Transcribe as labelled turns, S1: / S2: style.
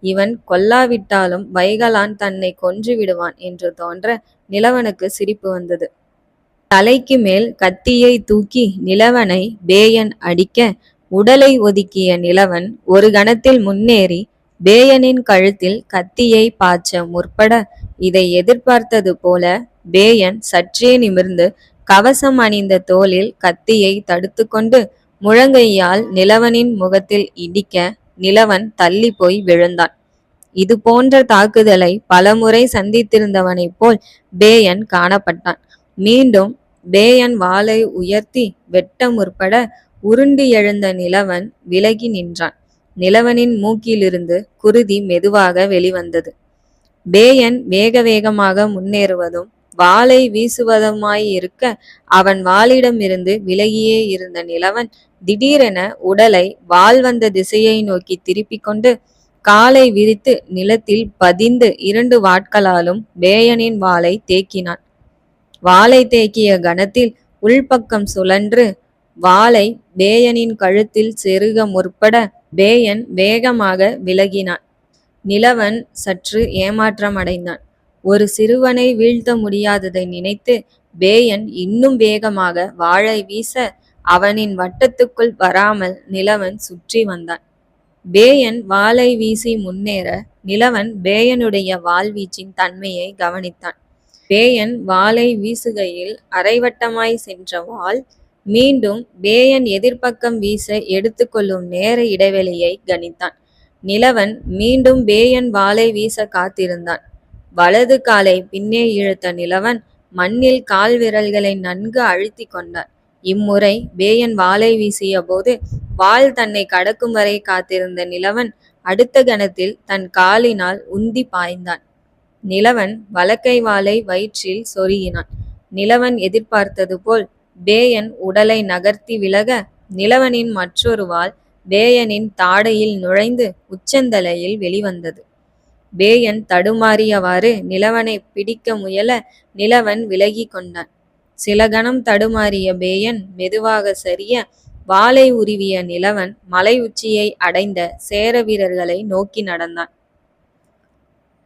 S1: இவன் கொல்லாவிட்டாலும் வைகலான் தன்னை கொன்று விடுவான் என்று தோன்ற நிலவனுக்கு சிரிப்பு வந்தது. தலைக்கு மேல் கத்தியை தூக்கி நிலவனை பேயன் அடிக்க உடலை ஒதுக்கிய நிலவன் ஒரு கணத்தில் முன்னேறி பேயனின் கழுத்தில் கத்தியை பாய்ச்ச முற்பட இதை எதிர்பார்த்தது போல பேயன் சற்றே நிமிர்ந்து கவசம் அணிந்த தோளில் கத்தியை தடுத்து கொண்டு முழங்கையால் நிலவனின் முகத்தில் இடிக்க நிலவன் தள்ளி போய் விழுந்தான். இது போன்ற தாக்குதலை பலமுறை சந்தித்திருந்தவனைப் போல் பேயன் காணப்பட்டான். மீண்டும் பேயன் வாளை உயர்த்தி வெட்ட முற்பட உருண்டு எழுந்த நிலவன் விலகி நின்றான். நிலவனின் மூக்கிலிருந்து குருதி மெதுவாக வெளிவந்தது. பேயன் வேக வேகமாக முன்னேறுவதும் வாளை வீசுவதுமாயிருக்க அவன் வாளிடமிருந்து விலகியே இருந்த நிலவன் திடீரென உடலை வாள் வந்த திசையை நோக்கி திருப்பிக் கொண்டு காலை விரித்து நிலத்தில் பதிந்து 2 வாட்களாலும் பேயனின் வாளை தேக்கினான். வாளை தேக்கிய கணத்தில் உள்பக்கம் சுழன்று வாளை பேயனின் கழுத்தில் செருக முற்பட பேயன் வேகமாக விலகினான். நிலவன் சற்று ஏமாற்றம் அடைந்தான். ஒரு சிறுவனை வீழ்த்த முடியாததை நினைத்து பேயன் இன்னும் வேகமாக வாளை வீச அவனின் வட்டத்துக்குள் வராமல் நிலவன் சுற்றி வந்தான். பேயன் வாளை வீசி முன்னேற நிலவன் பேயனுடைய வாள்வீச்சின் தன்மையை கவனித்தான். பேயன் வாளை வீசுகையில் அரைவட்டமாய் சென்ற வாள் மீண்டும் பேயன் எதிர்ப்பக்கம் வீச எடுத்துக்கொள்ளும் நேர இடைவெளியை கணித்தான். நிலவன் மீண்டும் பேயன் வாளை வீச காத்திருந்தான். வலது காலை பின்னே இழுத்த நிலவன் மண்ணில் கால் விரல்களை நன்கு அழுத்தி கொண்டான். இம்முறை பேயன் வாளை வீசிய போது வாள் தன்னை கடக்கும் வரை காத்திருந்த நிலவன் அடுத்த கணத்தில் தன் காலினால் உந்தி பாய்ந்தான். நிலவன் வலக்கை வாளை வயிற்றில் சொருகினான். நிலவன் எதிர்பார்த்தது போல் பேயன் உடலை நகர்த்தி விலக நிலவனின் மற்றொரு வாள் பேயனின் தாடையில் நுழைந்து உச்சந்தலையில் வெளிவந்தது. பேயன் தடுமாறியவாறு நிலவனை பிடிக்க முயல நிலவன் விலகி கொண்டான். சில கணம் தடுமாறிய பேயன் மெதுவாக சரிய வாளை உருவிய நிலவன் மலை உச்சியை அடைந்த சேர வீரர்களை நோக்கி நடந்தான்.